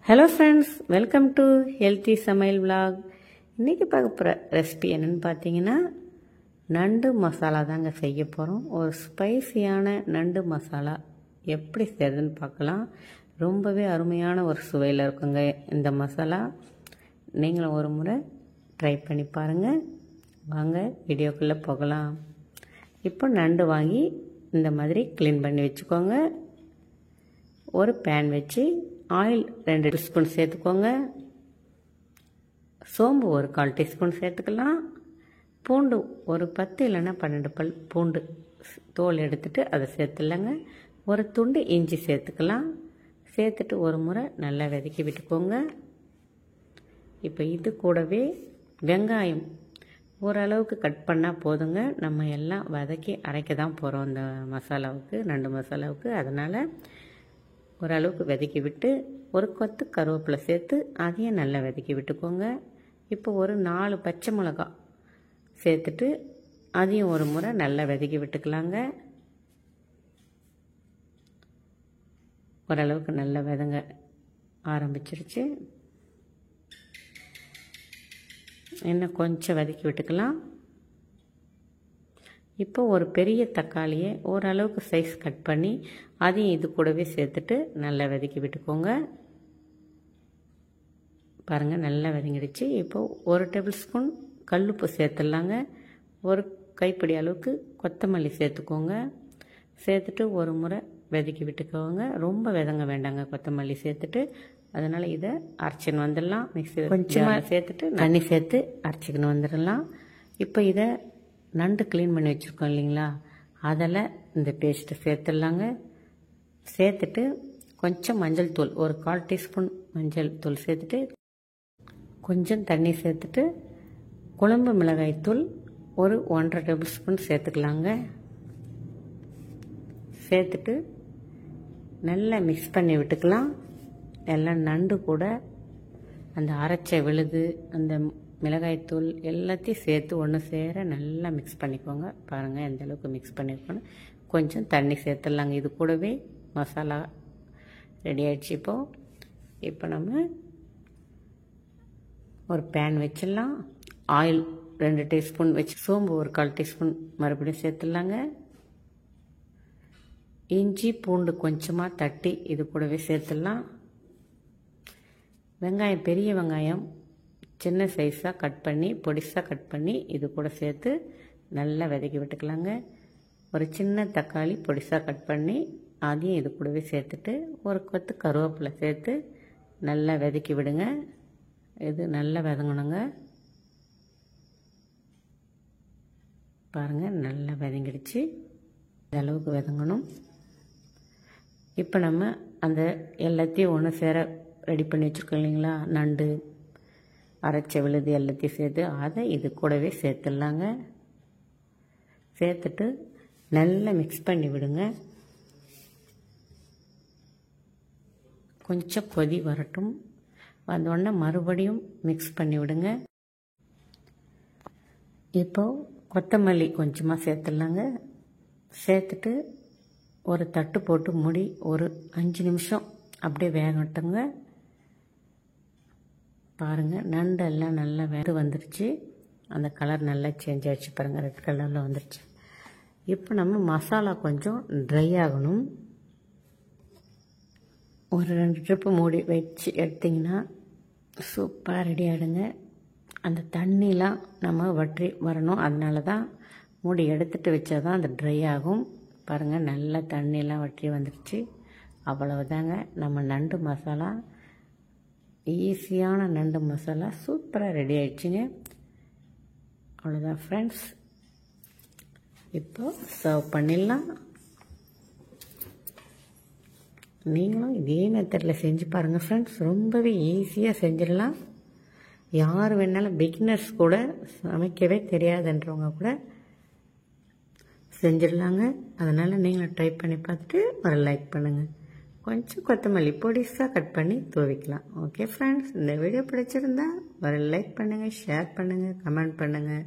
Hello friends, welcome to healthy சமையல் vlog. இன்றைக்கி பார்க்க போகிற ரெசிபி என்னென்னு பார்த்தீங்கன்னா நண்டு மசாலா தாங்க செய்ய போகிறோம். ஒரு ஸ்பைசியான நண்டு மசாலா எப்படி செய்யறதுன்னு பார்க்கலாம். ரொம்பவே அருமையான ஒரு சுவையில் இருக்குங்க இந்த மசாலா. நீங்களும் ஒரு முறை ட்ரை பண்ணி பாருங்கள். வாங்க வீடியோக்குள்ளே போகலாம். இப்போ நண்டு வாங்கி இந்த மாதிரி க்ளீன் பண்ணி வச்சுக்கோங்க. ஒரு பேன் வச்சு ஆயில் 2 டீஸ்பூன் சேர்த்துக்கோங்க. சோம்பு ஒரு 1/4 டீஸ்பூன் சேர்த்துக்கலாம். பூண்டு ஒரு 10 இல்லைன்னா 12 பல் பூண்டு தோல் எடுத்துட்டு அதை சேர்த்துலங்க. ஒரு துண்டு இஞ்சி சேர்த்துக்கலாம். சேர்த்துட்டு ஒரு முறை நல்லா வதக்கி விட்டுக்கோங்க. இப்போ இது கூடவே வெங்காயம் ஓரளவுக்கு கட் பண்ணால் போதுங்க. நம்ம எல்லாம் வதக்கி அரைக்க தான் போகிறோம் இந்த மசாலாவுக்கு, நண்டு மசாலாவுக்கு. அதனால் ஓரளவுக்கு வதக்கி விட்டு ஒரு கொத்து கருவேப்பிலை சேர்த்து அதையும் நல்லா வதக்கி விட்டுக்கோங்க. இப்போ ஒரு 4 பச்சை மிளகாய் சேர்த்துட்டு அதையும் ஒரு முறை நல்லா வதக்கி விட்டுக்கலாங்க. ஓரளவுக்கு நல்லா வதங்க ஆரம்பிச்சிருச்சு. இன்னும் கொஞ்சம் வதக்கி விட்டுக்கலாம். இப்போ ஒரு பெரிய தக்காளியை ஓரளவுக்கு சைஸ் கட் பண்ணி அதையும் இது கூடவே சேர்த்துட்டு நல்லா வதக்கி விட்டுக்கோங்க. பாருங்கள், நல்லா வதங்கிடுச்சு. இப்போ 1 டேபிள் ஸ்பூன் கல்லுப்பு சேர்த்துடலாங்க. ஒரு கைப்பிடி அளவுக்கு கொத்தமல்லி சேர்த்துக்கோங்க. சேர்த்துட்டு ஒரு முறை வதக்கி விட்டுக்கோங்க. ரொம்ப வதங்க வேண்டாங்க கொத்தமல்லி சேர்த்துட்டு. அதனால் இதை அரைச்சின்னு வந்துடலாம். மிக்ஸி கொஞ்சமாக சேர்த்துட்டு தண்ணி சேர்த்து அரைச்சிக்கின்னு வந்துடலாம். இப்போ இதை நண்டு க்ளீன் பண்ணி வச்சுருக்கோம் இல்லைங்களா, அதில் இந்த பேஸ்ட்டை சேர்த்துடலாங்க. சேர்த்துட்டு கொஞ்சம் மஞ்சள் தூள் ஒரு 1/4 டீஸ்பூன் மஞ்சள் தூள் சேர்த்துட்டு கொஞ்சம் தண்ணி சேர்த்துட்டு குழம்பு மிளகாய் தூள் ஒரு 1/2 டேபிள் ஸ்பூன் சேர்த்துக்கலாங்க. சேர்த்துட்டு நல்லா மிக்ஸ் பண்ணி விட்டுக்கலாம். எல்லாம் நண்டு கூட அந்த அரைச்ச விழுது, அந்த மிளகாய்த்தூள் எல்லாத்தையும் சேர்த்து ஒன்று சேர நல்லா மிக்ஸ் பண்ணிக்கோங்க. பாருங்கள் எந்த அளவுக்கு மிக்ஸ் பண்ணியிருக்கோன்னு. கொஞ்சம் தண்ணி சேர்த்துடலாங்க. இது கூடவே மசாலா ரெடி ஆகிடுச்சு. இப்போ நம்ம ஒரு பேன் வச்சிடலாம். ஆயில் 2 டீஸ்பூன் வச்சு சோம்பு ஒரு 1/4 டீஸ்பூன் மறுபடியும் சேர்த்துடலாங்க. இஞ்சி பூண்டு கொஞ்சமாக தட்டி இது கூடவே சேர்த்துடலாம். வெங்காயம், பெரிய வெங்காயம் சின்ன சைஸாக கட் பண்ணி பொடிசாக கட் பண்ணி இது கூட சேர்த்து நல்லா வதக்கி விட்டுக்கலாங்க. ஒரு சின்ன தக்காளி பொடிசாக கட் பண்ணி அதையும் இது கூடவே சேர்த்துட்டு ஒரு கொத்து கருவேப்பிலை சேர்த்து நல்லா வதக்கி விடுங்க. இது நல்லா வதங்கணுங்க. பாருங்கள், நல்லா வதங்கிடுச்சு. இந்த அளவுக்கு வதங்கணும். இப்போ நம்ம அந்த எல்லாத்தையும் ஒன்று சேர ரெடி பண்ணி வச்சுருக்கோம் இல்லைங்களா, நண்டு அரைச்ச விழுது எல்லாத்தையும் சேர்த்து அதை இது கூடவே சேர்த்துடலாங்க. சேர்த்துட்டு நல்லா மிக்ஸ் பண்ணி விடுங்க. கொஞ்சம் கொதி வரட்டும். வந்தோடனே மறுபடியும் மிக்ஸ் பண்ணி விடுங்க. இப்போது கொத்தமல்லி கொஞ்சமாக சேர்த்துடலாங்க. சேர்த்துட்டு ஒரு தட்டு போட்டு மூடி ஒரு 5 நிமிஷம் அப்படியே வேகட்டுங்க. பாருங்கள், நண்டெல்லாம் நல்லா வந்துருச்சு. அந்த கலர் நல்லா சேஞ்ச் ஆகிடுச்சு. பாருங்கள், ரெட் கலரில் வந்துருச்சு. இப்போ நம்ம மசாலா கொஞ்சம் ட்ரை ஆகணும். ஒரு 2 ட்ரிப்பு மூடி வச்சு எடுத்திங்கன்னா சூப்பராக ரெடி ஆகிடுங்க. அந்த தண்ணிலாம் நம்ம வற்றி வரணும். அதனால தான் மூடி எடுத்துகிட்டு வச்சா தான் அது ட்ரை ஆகும். பாருங்கள், நல்லா தண்ணியெல்லாம் வற்றி வந்துருச்சு. அவ்வளவுதாங்க, நம்ம நண்டு மசாலா, ஈஸியான நண்டு மசாலா சூப்பராக ரெடி ஆயிடுச்சுங்க. அவ்வளோதான் ஃப்ரெண்ட்ஸ். இப்போ சர்வ் பண்ணிடலாம். நீங்களும் இதே மெத்தடில் செஞ்சு பாருங்கள் ஃப்ரெண்ட்ஸ். ரொம்பவே ஈஸியாக செஞ்சிடலாம். யார் வேணாலும் பிகினர்ஸ் கூட, சமைக்கவே தெரியாதுன்றவங்க கூட செஞ்சிடலாங்க. அதனால் நீங்களும் ட்ரை பண்ணி பார்த்துட்டு ஒரு லைக் பண்ணுங்கள். கொஞ்சம் கொத்தமல்லி பொடிசாக கட் பண்ணி தூவிக்கலாம். ஓகே ஃப்ரெண்ட்ஸ், இந்த வீடியோ பிடிச்சிருந்தா ஒரு லைக் பண்ணுங்கள், ஷேர் பண்ணுங்கள், கமெண்ட் பண்ணுங்கள்.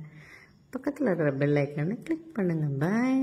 பக்கத்தில் இருக்கிற பெல் ஐக்கானை கிளிக் பண்ணுங்கள். பாய்.